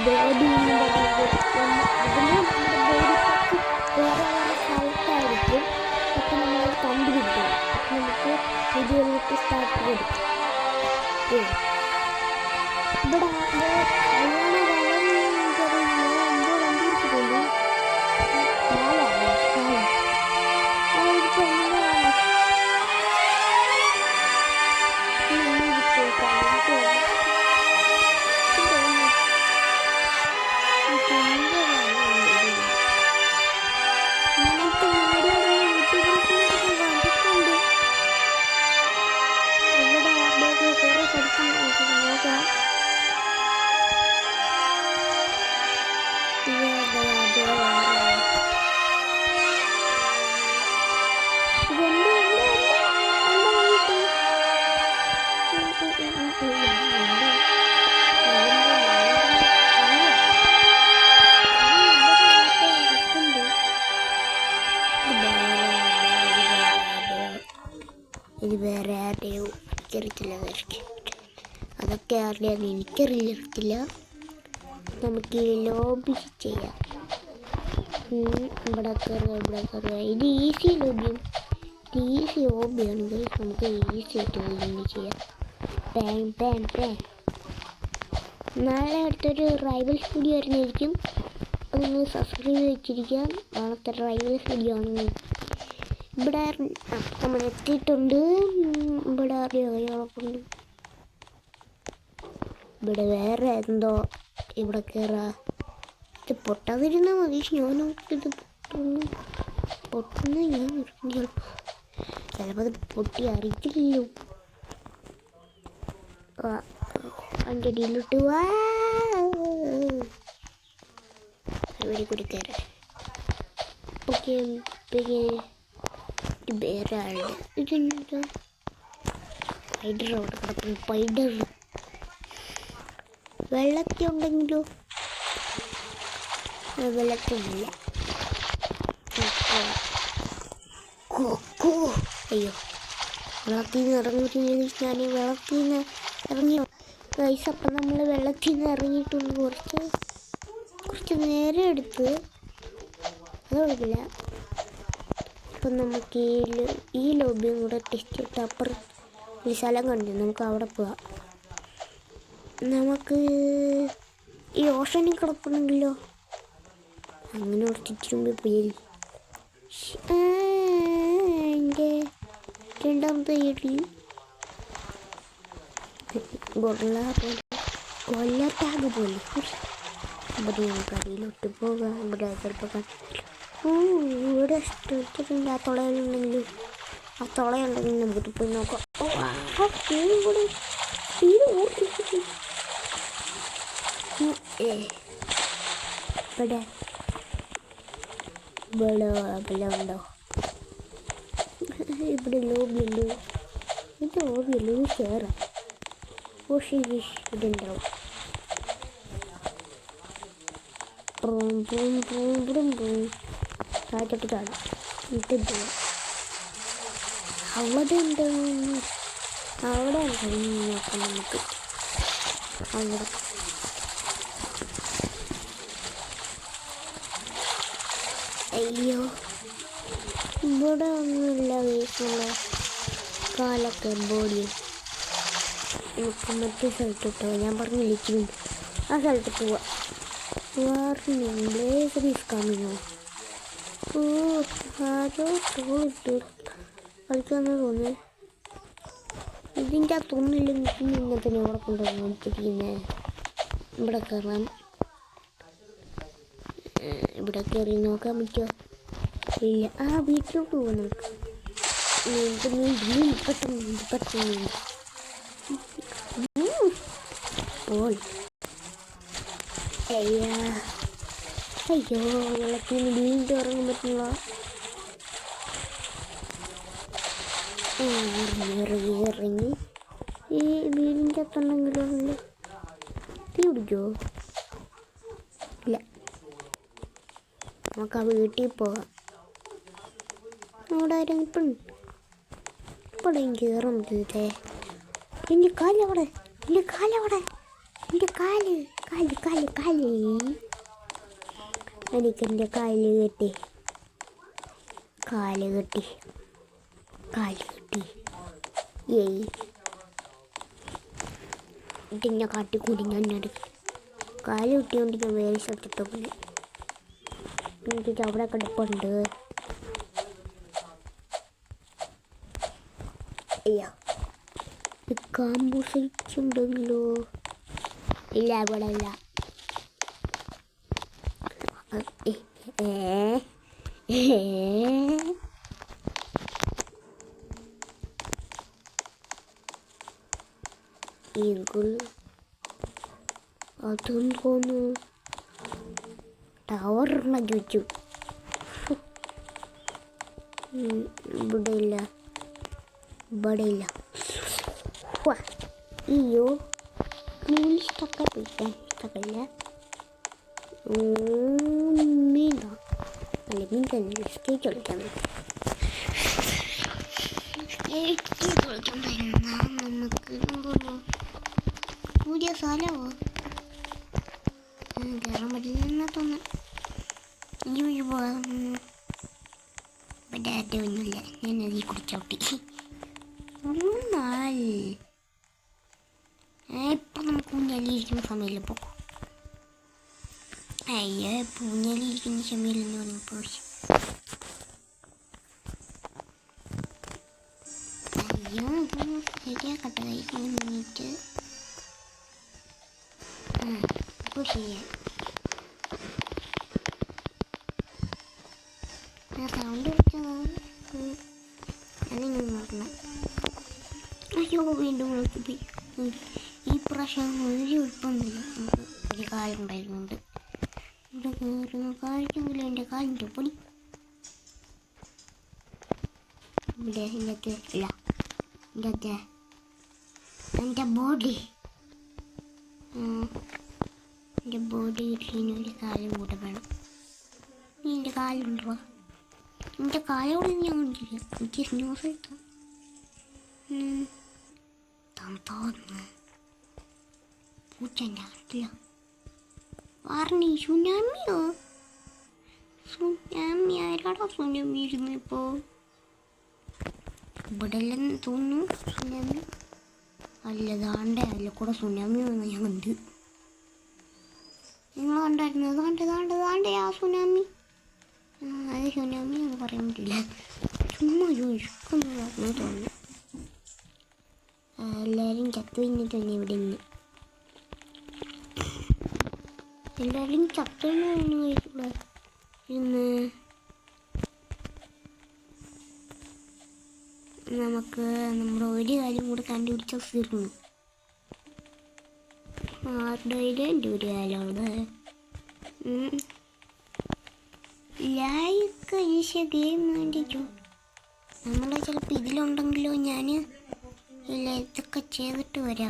Body എന്ന് പറയുന്നത് അതിൽ നമ്മുടെ ബോഡി കുറച്ച് വേറെ വേറെ സ്ഥലത്തായിരിക്കും. അപ്പം നമ്മളത് കണ്ടുപിടിക്കണം. അപ്പം നമുക്ക് വീഡിയോയിലേക്ക് സ്റ്റാർട്ട് ചെയ്യും. ഇവിടെ ഇത് വേറെ ആരുടെയോ എനിക്കറിയത്തില്ല. അതൊക്കെ ആരുടെയാണ് എനിക്കറിയത്തില്ല. നമുക്ക് ലോബി ചെയ്യാം. ഇവിടെ കയറുക. ഇത് ഈസി ലോബിയും ഈസി ഹോബിയാണെങ്കിൽ നമുക്ക് ഈസി ആയിട്ട് ലോബി ചെയ്യാം. നാളെ അടുത്തൊരു റൈവൽസ് വീഡിയോ വരുന്നതായിരിക്കും. അതൊന്ന് സബ്സ്ക്രൈബ് വെച്ചിരിക്കാം. നാളത്തെ റൈവൽസ് വീഡിയോ ആണ്. ഇവിടെ നമ്മൾ എത്തിയിട്ടുണ്ട്. ഇവിടെ അറിയാവുണ്ട്. ഇവിടെ വേറെ എന്തോ ഇവിടെ കയറാ. ഇത് പൊട്ടാതിരുന്നാൽ മതി. ഞാനോക്കിത് പൊട്ടുന്ന ഞാൻ ചിലപ്പോൾ അത് പൊട്ടി അറിയില്ലല്ലോ. അതിൻ്റെ അടിയിലോട്ട് വാ. ഇവിടെ കൂടി കയറാം. ഓക്കെ വേറെ ആളുടെ ഇതെന്താ സ്പൈഡർ അവിടെ കിടക്കും. സ്പൈഡർ വെള്ളത്തിൽ ഉണ്ടെങ്കിലോ? വെള്ളത്തിലില്ല. അയ്യോ, വെള്ളത്തിൽ നിന്ന് ഇറങ്ങിയിട്ടില്ലെങ്കിൽ ഞാൻ വെള്ളത്തിൽ നിന്ന് ഇറങ്ങിയോ ഗൈസ്. അപ്പം നമ്മൾ വെള്ളത്തിൽ നിന്ന് ഇറങ്ങിയിട്ടുണ്ട്. കുറച്ച് നേരം എടുത്ത് അതുകൊണ്ടില്ല. അപ്പം നമുക്ക് ഈ ലോബിയും കൂടെ ടെസ്റ്റ് ചെയ്തിട്ട് അപ്പുറം ഒരു സ്ഥലം കണ്ടു. നമുക്ക് അവിടെ പോവാം. നമുക്ക് ഈ ഓഷനിൽ കിടക്കണമെങ്കിലോ അങ്ങനെ കുറച്ചിട്ടുമ്പ് പോയി. എൻ്റെ രണ്ടാമത്തെ വീട്ടിൽ കൊല്ലത്താക് പോലെ ഇവിടെ നമുക്ക് അടിയിലോട്ട് പോകാം. ഇവിടെ ചിലപ്പോൾ ഇവിടെ ഇഷ്ടപ്പെട്ടിട്ടുണ്ട്. ആ തുളയുണ്ടെങ്കിലും നമുക്ക് പോയി നോക്കാം. ഇവിടെ ഉണ്ടോ? ഇവിടെ ലോബിയുണ്ട്. ഇത് ലോബിയല്ലോ. കയറാം. ഇവിടെ ഉണ്ടാവും. താഴത്തോട്ട് കാണാം. ഇത് അവിടെ ഉണ്ടാവും. അവിടെ നോക്കാം നമുക്ക്. അവിടെ അയ്യോ, ഇവിടെ ഒന്നുമില്ല. വീട്ടിലുള്ള കാലൊക്കെ ബോഡി നമുക്ക് മറ്റേ സ്ഥലത്ത് പോവാം. ഞാൻ പറഞ്ഞു വിളിക്കുന്നുണ്ട്. ആ സ്ഥലത്ത് പോവാം. ബ്ലേസർ കമ്മിനോ? ആരോ തോന്നിട്ട് കളിക്കാന്ന് തോന്നുന്നു. ഇതിൻ്റെ അകത്തൊന്നുമില്ലെങ്കിൽ ഇന്നത്തെ ഇവിടെ കൊണ്ടുവന്ന് വെച്ചിരിക്കുന്നത്. ഇവിടെ കയറാം. ഇവിടെ കയറി നോക്കാൻ പറ്റുമോ? ഇല്ല. ആ വീട്ടിലോട്ട് പോകാം നമുക്ക്. പെട്ടെന്ന് അയ്യോ, വെള്ളത്തിൽ നിന്ന് വീണ്ടും ഇറങ്ങാൻ പറ്റുള്ള. ഇറങ്ങി ഈ വീടിൻ്റെ അകത്തുണ്ടെങ്കിലോ തീ പിടിക്കുമോ? ഇല്ല. നമുക്ക് ആ വീട്ടിൽ പോകാം. അവിടെ ആരും ഇപ്പം ഇപ്പോഴും കയറാൻ പറ്റേ. എൻ്റെ കാലവിടെ. കാല് എനിക്കെൻ്റെ കാല് കെട്ടി ഏയ് ഇതിന്നെ കാട്ടിക്കൂടി ഞാൻ കാല് കിട്ടിയോണ്ട് ഞാൻ വേറെ സ്ഥലത്തിട്ട് പോലെ എന്നിട്ട് അവിടെ കിടപ്പുണ്ട്. അയ്യോ കാമ്പു സഹിച്ചുണ്ടല്ലോ. ഇല്ല ഇവിടെ ഇല്ല. അതെന്തോന്നു ടവറിനെ ചോദിച്ചു. ഇവിടെ ഇല്ല. അയ്യോ ഇഷ്ടമൊക്കെ പോയിക്കാൻ ഇഷ്ടമില്ല. മീനോ അല്ല മീൻ തന്നെ സ്കേറ്റ് കളിക്കാൻ നമുക്ക് പുതിയ സ്ഥലമോ കയറാൻ പറ്റില്ലെന്നാ തോന്നുന്നു. ഇനി പോകാം. ഇവിടെ ഒന്നുമില്ല. ഞാൻ അതിൽ കുടിച്ചോട്ടി ഇപ്പം നമുക്ക് ഊഞ്ഞാലിരിക്കുന്ന സമയമില്ല. പോക്കും അയ്യോ ഊഞ്ഞാലിരിക്കുന്ന സമയമില്ലെന്ന് പറഞ്ഞപ്പോൾ അയ്യോ ശരിയാക്കട്ടെ കഴിഞ്ഞിട്ട് ഇപ്പോൾ ശരിയാ. സൗണ്ട് അതിങ്ങനെ നോക്കണം. അയ്യോ വീണ്ടും നോക്കിപ്പോയി. ഈ പ്രാവശ്യം ഒരു എളുപ്പമൊന്നുമില്ല. നമുക്ക് ഒരു കാലുണ്ടായിരുന്നുണ്ട്. ഇവിടെ കയറുന്ന കാഴ്ചെങ്കിലും എൻ്റെ കാലിൻ്റെ പൊടി ഇവിടെ ഇന്നത്തെ ഇല്ല. എൻ്റെ ബോഡി കിട്ടലിന് ഒരു കാലും കൂടെ വേണം. എൻ്റെ കാലുണ്ടോ? എൻ്റെ കാലോട് ഞാൻ കണ്ടില്ല. എനിക്ക് ന്യൂസ് എടുത്തു തോന്നുന്നു. പൂച്ചൻ്റെ കണ്ടില്ല. പറഞ്ഞി സുനാമിയോ? സുനാമി ആരാടാ സുനാമി ഇരുന്നു? ഇപ്പോൾ ഇവിടെ അല്ലെന്ന് തോന്നുന്നു സുനാമി. അല്ല അല്ല കൂടെ സുനാമി വന്ന് ഞാൻ കണ്ട്. നിങ്ങൾ കണ്ടായിരുന്നു? ദാണ്ടെ ആ സുനാമി. അത് സുനാമി എന്ന് പറയാൻ പറ്റില്ല. ചുമ്മാ ചോദിക്കുന്നു പറഞ്ഞു തോന്നുന്നു. എല്ലാവരും ചത്തു കഴിഞ്ഞിട്ടുണ്ട് ഇവിടെ നിന്ന്. എല്ലാവരും ചത്തെന്ന് പറഞ്ഞു ഇന്ന്. നമുക്ക് നമ്മുടെ ഒരു കാര്യം കൂടെ കണ്ടുപിടിച്ച തീർന്നു. ആരുടെ എൻ്റെ ഒരു കാലമാണ്. ലൈക്ക് ഈശ ഗെയിം വേണ്ടിച്ചു. നമ്മൾ ചിലപ്പോൾ ഇതിലുണ്ടെങ്കിലോ ഞാൻ ഇല്ല ഇതൊക്കെ ചെയ്തിട്ട് വരാം.